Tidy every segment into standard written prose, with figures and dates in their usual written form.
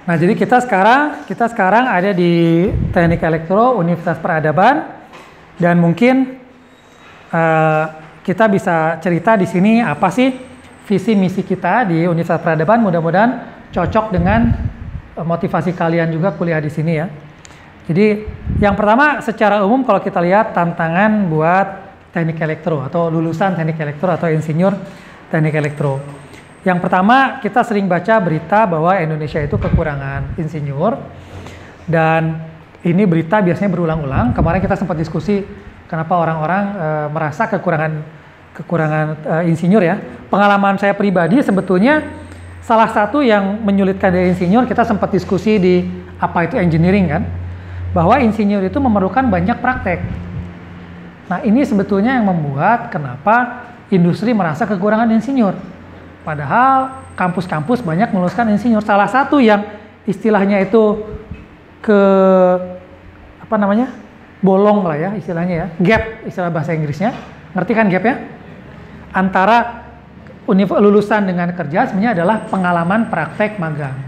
Nah, jadi kita sekarang ada di Teknik Elektro Universitas Peradaban, dan mungkin kita bisa cerita di sini apa sih visi misi kita di Universitas Peradaban. Mudah-mudahan cocok dengan motivasi kalian juga kuliah di sini ya. Jadi yang pertama secara umum kalau kita lihat tantangan buat teknik elektro atau lulusan teknik elektro atau insinyur teknik elektro. Yang pertama, kita sering baca berita bahwa Indonesia itu kekurangan insinyur, dan ini berita biasanya berulang-ulang. Kemarin kita sempat diskusi kenapa orang-orang merasa kekurangan insinyur ya. Pengalaman saya pribadi sebetulnya salah satu yang menyulitkan dari insinyur, kita sempat diskusi di apa itu engineering kan, bahwa insinyur itu memerlukan banyak praktek. Nah, ini sebetulnya yang membuat kenapa industri merasa kekurangan insinyur. Padahal kampus-kampus banyak meluluskan insinyur. Salah satu yang istilahnya itu bolong lah ya istilahnya ya, gap istilah bahasa Inggrisnya. Ngerti kan gap ya? Antara lulusan dengan kerja sebenarnya adalah pengalaman praktek magang.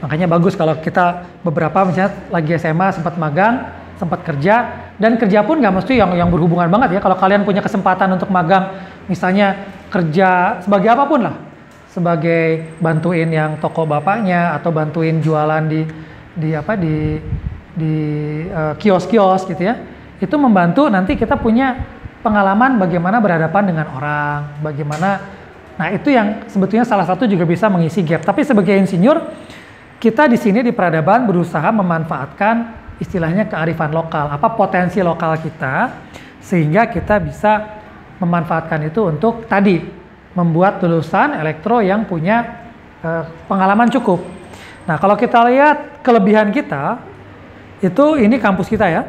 Makanya bagus kalau kita beberapa misalnya lagi SMA sempat magang, sempat kerja, dan kerja pun nggak mesti yang berhubungan banget ya. Kalau kalian punya kesempatan untuk magang, misalnya kerja sebagai apapun lah, sebagai bantuin yang toko bapaknya atau bantuin jualan di kios-kios gitu ya, itu membantu nanti kita punya pengalaman bagaimana berhadapan dengan orang, bagaimana, nah itu yang sebetulnya salah satu juga bisa mengisi gap. Tapi sebagai insinyur, kita di sini di Peradaban berusaha memanfaatkan istilahnya kearifan lokal, apa potensi lokal kita, sehingga kita bisa memanfaatkan itu untuk tadi membuat lulusan elektro yang punya pengalaman cukup. Nah, kalau kita lihat kelebihan kita, itu ini kampus kita ya,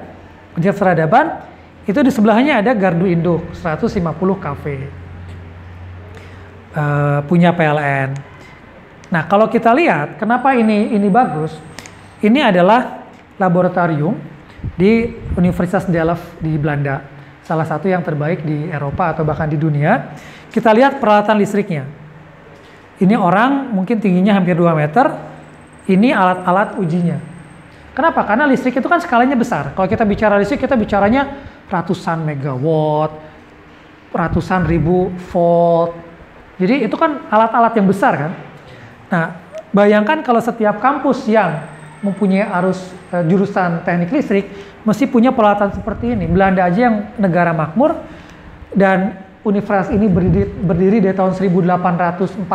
Universitas Peradaban, itu di sebelahnya ada Gardu Induk 150 kafe, punya PLN. Nah, kalau kita lihat kenapa ini bagus, ini adalah laboratorium di Universitas Delft di Belanda, salah satu yang terbaik di Eropa atau bahkan di dunia. Kita lihat peralatan listriknya. Ini orang mungkin tingginya hampir 2 meter, ini alat-alat ujinya. Kenapa? Karena listrik itu kan skalanya besar. Kalau kita bicara listrik, kita bicaranya ratusan megawatt, ratusan ribu volt. Jadi itu kan alat-alat yang besar kan. Nah, bayangkan kalau setiap kampus yang mempunyai jurusan teknik listrik mesti punya peralatan seperti ini. Belanda aja yang negara makmur, dan universitas ini berdiri dari tahun 1842,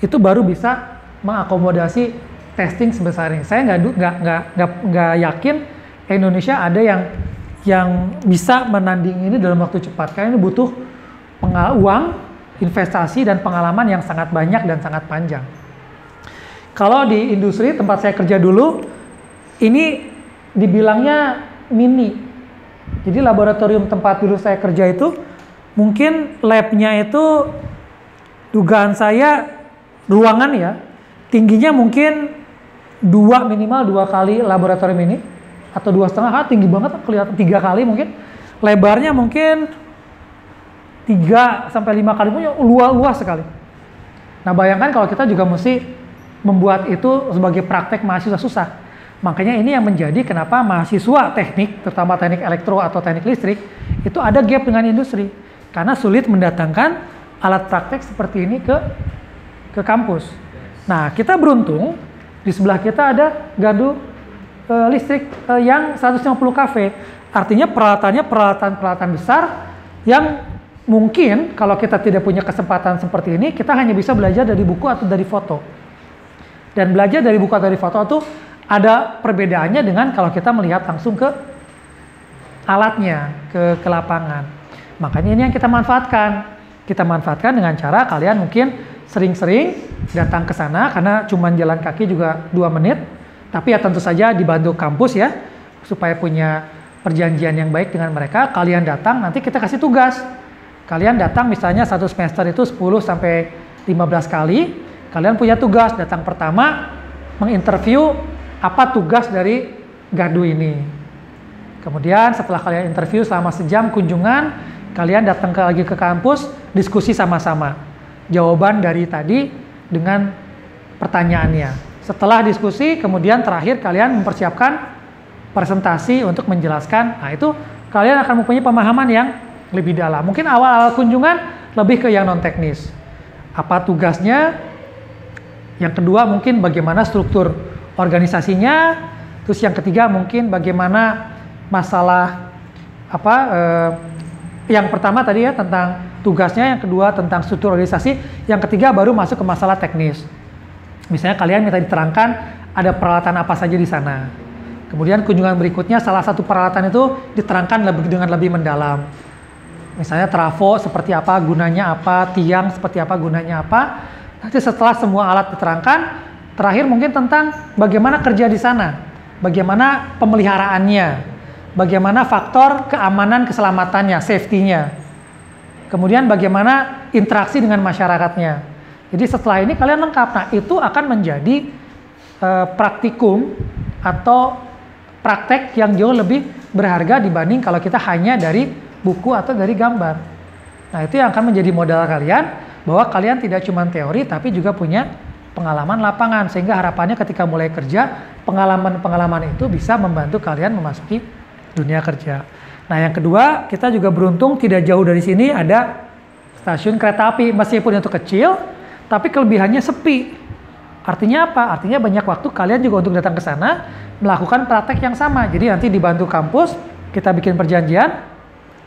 itu baru bisa mengakomodasi testing sebesar ini. Saya nggak yakin Indonesia ada yang bisa menanding ini dalam waktu cepat, karena ini butuh uang, investasi, dan pengalaman yang sangat banyak dan sangat panjang. Kalau di industri tempat saya kerja dulu, ini dibilangnya mini. Jadi laboratorium tempat dulu saya kerja itu, mungkin labnya itu dugaan saya ruangan ya, tingginya mungkin minimal 2 kali laboratorium ini, atau 2,5, tinggi banget, kelihatan 3 kali mungkin. Lebarnya mungkin 3 sampai 5 kali, punya luas sekali. Nah, bayangkan kalau kita juga mesti membuat itu sebagai praktek mahasiswa susah. Makanya ini yang menjadi kenapa mahasiswa teknik, terutama teknik elektro atau teknik listrik, itu ada gap dengan industri. Karena sulit mendatangkan alat praktek seperti ini ke kampus. Nah, kita beruntung, di sebelah kita ada gardu listrik yang 150 kafe. Artinya peralatannya peralatan besar yang mungkin kalau kita tidak punya kesempatan seperti ini, kita hanya bisa belajar dari buku atau dari foto. Dan belajar dari buku atau dari foto itu ada perbedaannya dengan kalau kita melihat langsung ke alatnya, ke lapangan. Makanya ini yang kita manfaatkan. Kita manfaatkan dengan cara kalian mungkin sering-sering datang ke sana, karena cuman jalan kaki juga 2 menit. Tapi ya tentu saja dibantu kampus ya, supaya punya perjanjian yang baik dengan mereka. Kalian datang, nanti kita kasih tugas. Kalian datang misalnya 1 semester itu 10 sampai 15 kali. Kalian punya tugas, datang pertama menginterview apa tugas dari gardu ini. Kemudian setelah kalian interview selama sejam kunjungan, kalian datang lagi ke kampus, diskusi sama-sama. Jawaban dari tadi dengan pertanyaannya. Setelah diskusi, kemudian terakhir kalian mempersiapkan presentasi untuk menjelaskan. Nah, itu kalian akan mempunyai pemahaman yang lebih dalam. Mungkin awal-awal kunjungan lebih ke yang non-teknis. Apa tugasnya? Yang kedua mungkin bagaimana struktur organisasinya. Terus yang ketiga mungkin bagaimana masalah yang pertama tadi ya tentang tugasnya, yang kedua tentang struktur organisasi, yang ketiga baru masuk ke masalah teknis. Misalnya kalian minta diterangkan ada peralatan apa saja di sana. Kemudian kunjungan berikutnya salah satu peralatan itu diterangkan dengan lebih mendalam. Misalnya trafo seperti apa, gunanya apa, tiang seperti apa, gunanya apa. Nanti setelah semua alat diterangkan, terakhir mungkin tentang bagaimana kerja di sana, bagaimana pemeliharaannya, bagaimana faktor keamanan keselamatannya, safety-nya. Kemudian bagaimana interaksi dengan masyarakatnya. Jadi setelah ini kalian lengkap. Nah, itu akan menjadi praktikum atau praktek yang jauh lebih berharga dibanding kalau kita hanya dari buku atau dari gambar. Nah, itu yang akan menjadi modal kalian, bahwa kalian tidak cuma teori tapi juga punya pengalaman lapangan, sehingga harapannya ketika mulai kerja, pengalaman-pengalaman itu bisa membantu kalian memasuki dunia kerja. Nah, yang kedua, kita juga beruntung tidak jauh dari sini ada stasiun kereta api, meskipun itu kecil, tapi kelebihannya sepi. Artinya apa? Artinya banyak waktu kalian juga untuk datang ke sana, melakukan praktek yang sama. Jadi nanti dibantu kampus, kita bikin perjanjian,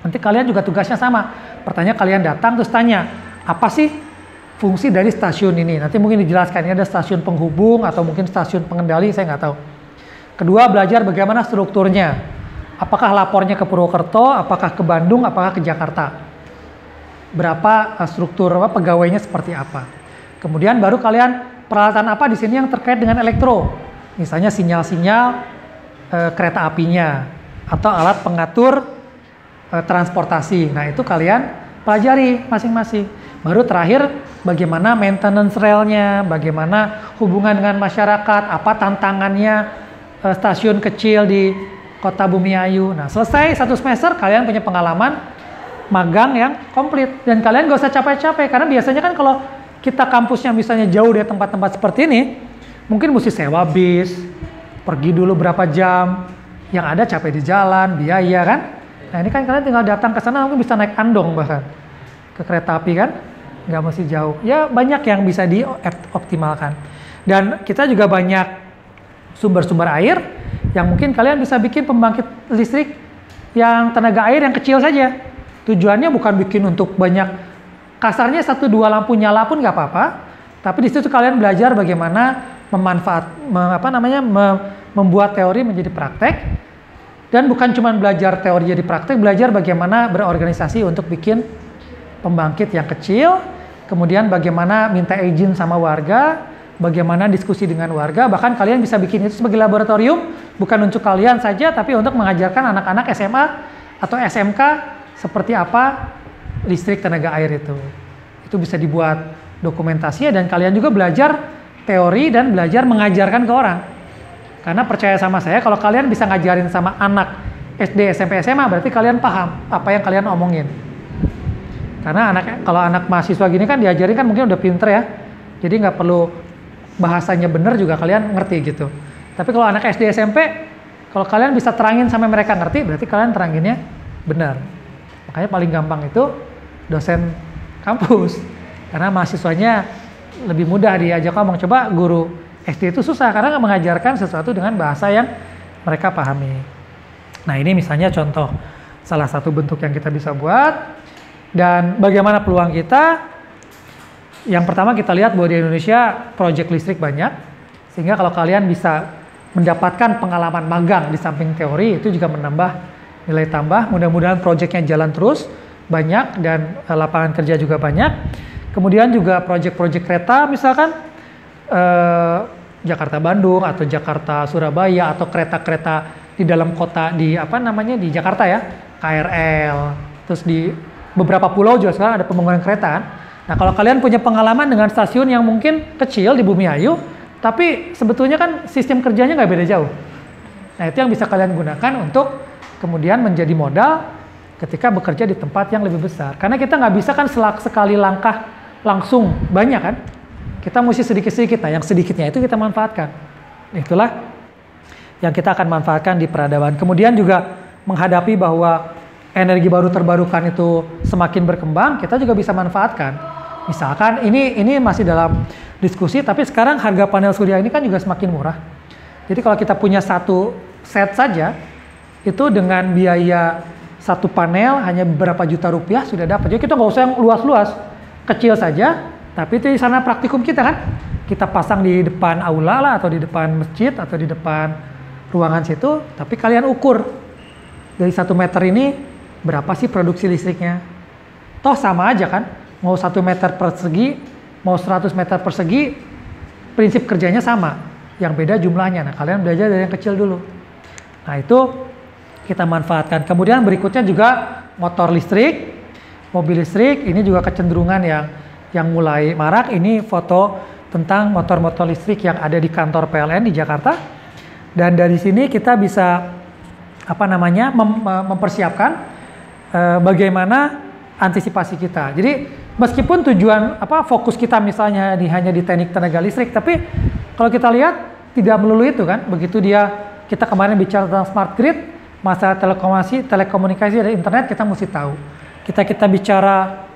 nanti kalian juga tugasnya sama. Pertanyaan kalian datang terus tanya, apa sih fungsi dari stasiun ini? Nanti mungkin dijelaskan, ini ada stasiun penghubung atau mungkin stasiun pengendali, saya nggak tahu. Kedua, belajar bagaimana strukturnya. Apakah lapornya ke Purwokerto, apakah ke Bandung, apakah ke Jakarta. Berapa struktur pegawainya seperti apa. Kemudian baru kalian peralatan apa di sini yang terkait dengan elektro. Misalnya sinyal-sinyal kereta apinya atau alat pengatur transportasi. Nah, itu kalian pelajari masing-masing. Baru terakhir bagaimana maintenance relnya, bagaimana hubungan dengan masyarakat, apa tantangannya stasiun kecil di Kota Bumiayu. Nah, selesai satu semester kalian punya pengalaman magang yang komplit dan kalian gak usah capek-capek, karena biasanya kan kalau kita kampusnya misalnya jauh dari tempat-tempat seperti ini, mungkin mesti sewa bis, pergi dulu berapa jam, yang ada capek di jalan, biaya kan. Nah, ini kan kalian tinggal datang ke sana, mungkin bisa naik andong bahkan ke kereta api kan, nggak mesti jauh. Ya banyak yang bisa dioptimalkan. Dan kita juga banyak sumber-sumber air yang mungkin kalian bisa bikin pembangkit listrik yang tenaga air yang kecil saja. Tujuannya bukan bikin untuk banyak, kasarnya 1-2 lampu nyala pun nggak apa-apa, tapi di situ kalian belajar bagaimana membuat teori menjadi praktek, dan bukan cuma belajar teori jadi praktek, belajar bagaimana berorganisasi untuk bikin pembangkit yang kecil, kemudian bagaimana minta izin sama warga, bagaimana diskusi dengan warga, bahkan kalian bisa bikin itu sebagai laboratorium, bukan untuk kalian saja, tapi untuk mengajarkan anak-anak SMA atau SMK seperti apa listrik tenaga air itu. Itu bisa dibuat dokumentasinya dan kalian juga belajar teori dan belajar mengajarkan ke orang. Karena percaya sama saya, kalau kalian bisa ngajarin sama anak SD, SMP, SMA, berarti kalian paham apa yang kalian omongin. Karena kalau anak mahasiswa gini kan diajarin kan mungkin udah pinter ya. Jadi nggak perlu bahasanya bener juga kalian ngerti gitu. Tapi kalau anak SD, SMP, kalau kalian bisa terangin sampai mereka ngerti, berarti kalian teranginnya benar. Makanya paling gampang itu dosen kampus. Karena mahasiswanya lebih mudah diajak ngomong. Coba guru SD itu susah karena nggak mengajarkan sesuatu dengan bahasa yang mereka pahami. Nah, ini misalnya contoh salah satu bentuk yang kita bisa buat. Dan bagaimana peluang kita? Yang pertama kita lihat bahwa di Indonesia proyek listrik banyak, sehingga kalau kalian bisa mendapatkan pengalaman magang di samping teori, itu juga menambah nilai tambah. Mudah-mudahan proyeknya jalan terus, banyak, dan lapangan kerja juga banyak. Kemudian juga proyek-proyek kereta, misalkan Jakarta-Bandung atau Jakarta-Surabaya atau kereta-kereta di dalam kota di di Jakarta ya, KRL, terus di beberapa pulau juga sekarang ada pembangunan kereta kan. Nah, kalau kalian punya pengalaman dengan stasiun yang mungkin kecil di Bumiayu, tapi sebetulnya kan sistem kerjanya nggak beda jauh. Nah, itu yang bisa kalian gunakan untuk kemudian menjadi modal ketika bekerja di tempat yang lebih besar. Karena kita nggak bisa kan sekali langkah langsung banyak kan. kita mesti sedikit-sedikit. Nah, yang sedikitnya itu kita manfaatkan. Itulah yang kita akan manfaatkan di peradaban. Kemudian juga menghadapi bahwa energi baru terbarukan itu semakin berkembang, kita juga bisa manfaatkan. Misalkan ini masih dalam diskusi, tapi sekarang harga panel surya ini kan juga semakin murah. Jadi kalau kita punya satu set saja, itu dengan biaya satu panel hanya beberapa juta rupiah sudah dapat. Jadi kita nggak usah yang luas-luas, kecil saja, tapi itu di sana praktikum kita kan. Kita pasang di depan aula lah, atau di depan masjid, atau di depan ruangan situ, tapi kalian ukur dari 1 meter ini berapa sih produksi listriknya. Toh sama aja kan, mau 1 meter persegi, mau 100 meter persegi, prinsip kerjanya sama, yang beda jumlahnya. Nah, kalian belajar dari yang kecil dulu. Nah, itu kita manfaatkan. Kemudian berikutnya juga motor listrik, mobil listrik, ini juga kecenderungan yang mulai marak. Ini foto tentang motor-motor listrik yang ada di kantor PLN di Jakarta. Dan dari sini kita bisa mempersiapkan bagaimana antisipasi kita. Jadi meskipun tujuan fokus kita misalnya hanya di teknik tenaga listrik, tapi kalau kita lihat tidak melulu itu kan. Begitu kita kemarin bicara tentang smart grid, masalah telekomunikasi dan internet, kita mesti tahu. Kita bicara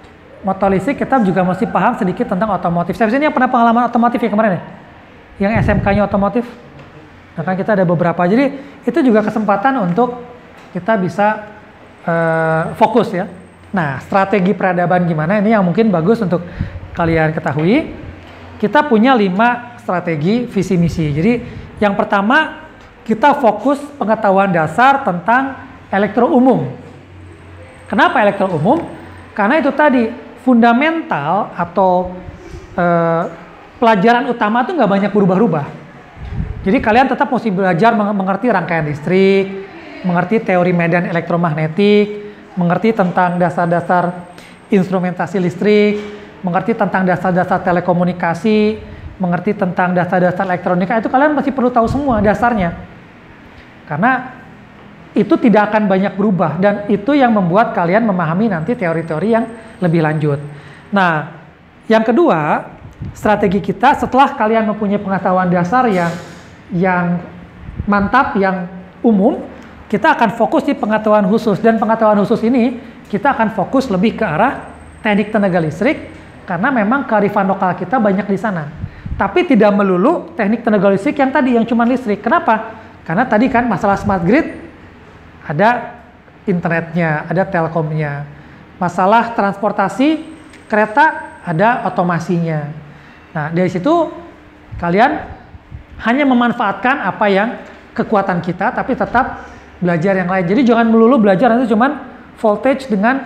motor listrik, kita juga mesti paham sedikit tentang otomotif. Saya ini yang pernah pengalaman otomotif ya kemarin ya? Yang SMK-nya otomotif. Nah kan kita ada beberapa. Jadi itu juga kesempatan untuk kita bisa fokus ya. Nah, strategi peradaban gimana? Ini yang mungkin bagus untuk kalian ketahui. Kita punya 5 strategi visi misi. Jadi yang pertama, kita fokus pengetahuan dasar tentang elektro umum. Kenapa elektro umum? Karena itu tadi, fundamental atau pelajaran utama itu nggak banyak berubah-ubah. Jadi kalian tetap mesti belajar mengerti rangkaian listrik, mengerti teori medan elektromagnetik, mengerti tentang dasar-dasar instrumentasi listrik, mengerti tentang dasar-dasar telekomunikasi, mengerti tentang dasar-dasar elektronika. Itu kalian masih perlu tahu semua dasarnya. Karena itu tidak akan banyak berubah, dan itu yang membuat kalian memahami nanti teori-teori yang lebih lanjut. Nah, yang kedua, strategi kita setelah kalian mempunyai pengetahuan dasar yang mantap, yang umum, kita akan fokus di pengetahuan khusus. Dan pengetahuan khusus ini kita akan fokus lebih ke arah teknik tenaga listrik, karena memang kearifan lokal kita banyak di sana. Tapi tidak melulu teknik tenaga listrik yang tadi, yang cuma listrik. Kenapa? Karena tadi kan masalah smart grid, ada internetnya, ada telkomnya. Masalah transportasi, kereta, ada otomasinya. Nah, dari situ kalian hanya memanfaatkan apa yang kekuatan kita, tapi tetap belajar yang lain. Jadi jangan melulu belajar nanti cuman voltage dengan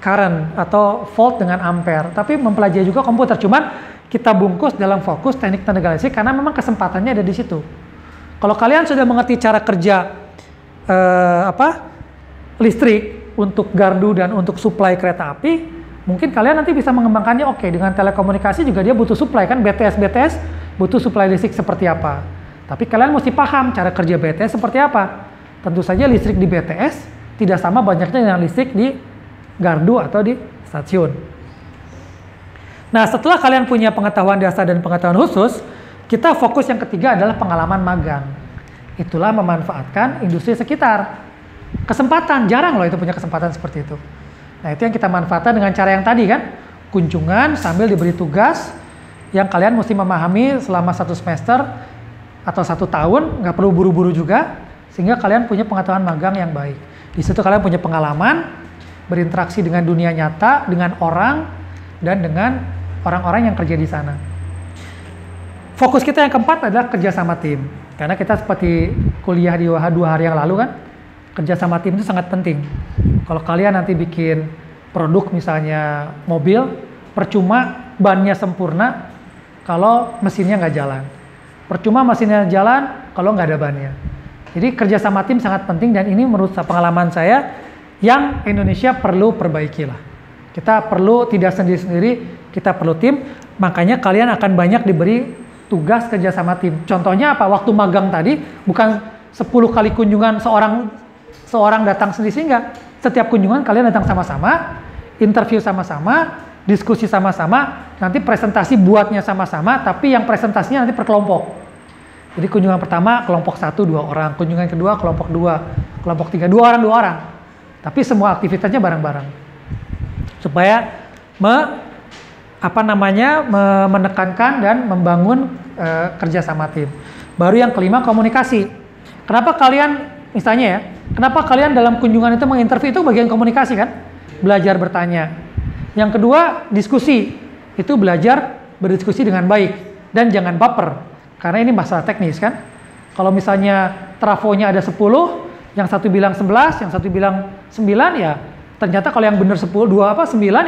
current atau volt dengan ampere, tapi mempelajari juga komputer. Cuman kita bungkus dalam fokus teknik tenaga listrik karena memang kesempatannya ada di situ. Kalau kalian sudah mengerti cara kerja listrik untuk gardu dan untuk suplai kereta api, mungkin kalian nanti bisa mengembangkannya. Oke, dengan telekomunikasi juga dia butuh suplai kan, BTS butuh suplai listrik seperti apa. Tapi kalian mesti paham cara kerja BTS seperti apa. Tentu saja listrik di BTS tidak sama banyaknya dengan listrik di gardu atau di stasiun. Nah, setelah kalian punya pengetahuan dasar dan pengetahuan khusus, kita fokus yang ketiga adalah pengalaman magang. Itulah memanfaatkan industri sekitar. Kesempatan, jarang loh itu punya kesempatan seperti itu. Nah, itu yang kita manfaatkan dengan cara yang tadi kan, kunjungan sambil diberi tugas yang kalian mesti memahami selama 1 semester atau 1 tahun, nggak perlu buru-buru juga, sehingga kalian punya pengetahuan magang yang baik. Di situ kalian punya pengalaman, berinteraksi dengan dunia nyata, dengan orang, dan dengan orang-orang yang kerja di sana. Fokus kita yang keempat adalah kerja sama tim. Karena kita seperti kuliah di 2 hari yang lalu kan, kerja sama tim itu sangat penting. Kalau kalian nanti bikin produk misalnya mobil, percuma bannya sempurna kalau mesinnya nggak jalan. Percuma mesinnya jalan kalau nggak ada bannya. Jadi kerja sama tim sangat penting, dan ini menurut pengalaman saya yang Indonesia perlu perbaiki lah. Kita perlu tidak sendiri-sendiri, kita perlu tim. Makanya kalian akan banyak diberi tugas kerja sama tim. Contohnya apa? Waktu magang tadi bukan 10 kali kunjungan seorang datang sendiri, sehingga setiap kunjungan kalian datang sama-sama, interview sama-sama, diskusi sama-sama, nanti presentasi buatnya sama-sama, tapi yang presentasinya nanti per kelompok. Jadi kunjungan pertama kelompok 1 2 orang, kunjungan kedua kelompok 2, kelompok 3 2 orang 2 orang. Tapi semua aktivitasnya bareng-bareng. Supaya menekankan dan membangun kerja sama tim. Baru yang kelima, komunikasi. Kenapa kalian misalnya ya, kenapa kalian dalam kunjungan itu menginterview, itu bagian komunikasi kan? Belajar bertanya. Yang kedua, diskusi. Itu belajar berdiskusi dengan baik dan jangan baper. Karena ini masalah teknis kan. Kalau misalnya trafonya ada 10, yang satu bilang 11, yang satu bilang 9, ya ternyata kalau yang benar 9,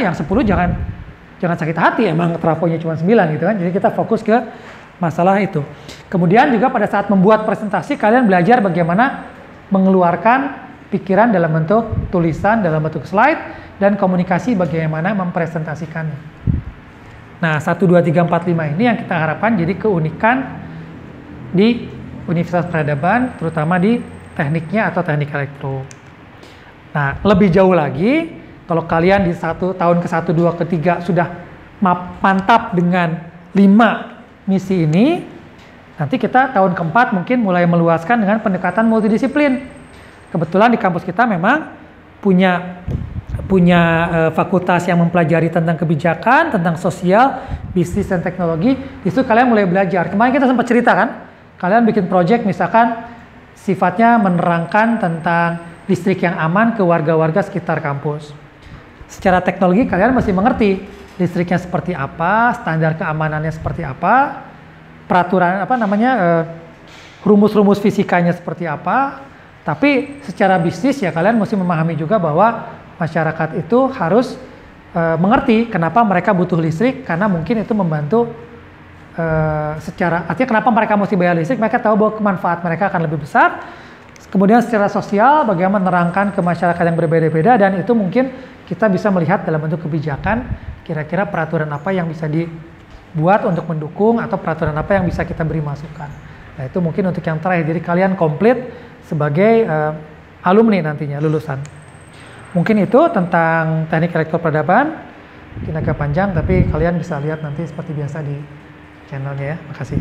yang 10 jangan sakit hati, emang trafonya cuma 9 gitu kan. Jadi kita fokus ke masalah itu. Kemudian juga pada saat membuat presentasi, kalian belajar bagaimana mengeluarkan pikiran dalam bentuk tulisan, dalam bentuk slide, dan komunikasi bagaimana mempresentasikannya. Nah, 1, 2, 3, 4, 5 ini yang kita harapkan jadi keunikan di Universitas Peradaban, terutama di tekniknya atau teknik elektro. Nah, lebih jauh lagi, kalau kalian di tahun ke-1, 2, ke-3 sudah mantap dengan 5 misi ini, nanti kita tahun ke-4 mungkin mulai meluaskan dengan pendekatan multidisiplin. Kebetulan di kampus kita memang punya fakultas yang mempelajari tentang kebijakan, tentang sosial, bisnis, dan teknologi. Di situ kalian mulai belajar. Kemarin kita sempat cerita kan, kalian bikin project misalkan sifatnya menerangkan tentang listrik yang aman ke warga-warga sekitar kampus. Secara teknologi kalian mesti mengerti listriknya seperti apa, standar keamanannya seperti apa, peraturan rumus-rumus fisikanya seperti apa. Tapi secara bisnis ya kalian mesti memahami juga bahwa masyarakat itu harus mengerti kenapa mereka butuh listrik, karena mungkin itu membantu artinya kenapa mereka mesti bayar listrik, mereka tahu bahwa kemanfaat mereka akan lebih besar. Kemudian secara sosial bagaimana menerangkan ke masyarakat yang berbeda-beda, dan itu mungkin kita bisa melihat dalam bentuk kebijakan, kira-kira peraturan apa yang bisa dibuat untuk mendukung, atau peraturan apa yang bisa kita beri masukan. Nah, itu mungkin untuk yang terakhir, jadi kalian komplit sebagai alumni nantinya, lulusan. Mungkin itu tentang teknik elektro peradaban, mungkin agak panjang, tapi kalian bisa lihat nanti seperti biasa di channelnya ya. Makasih.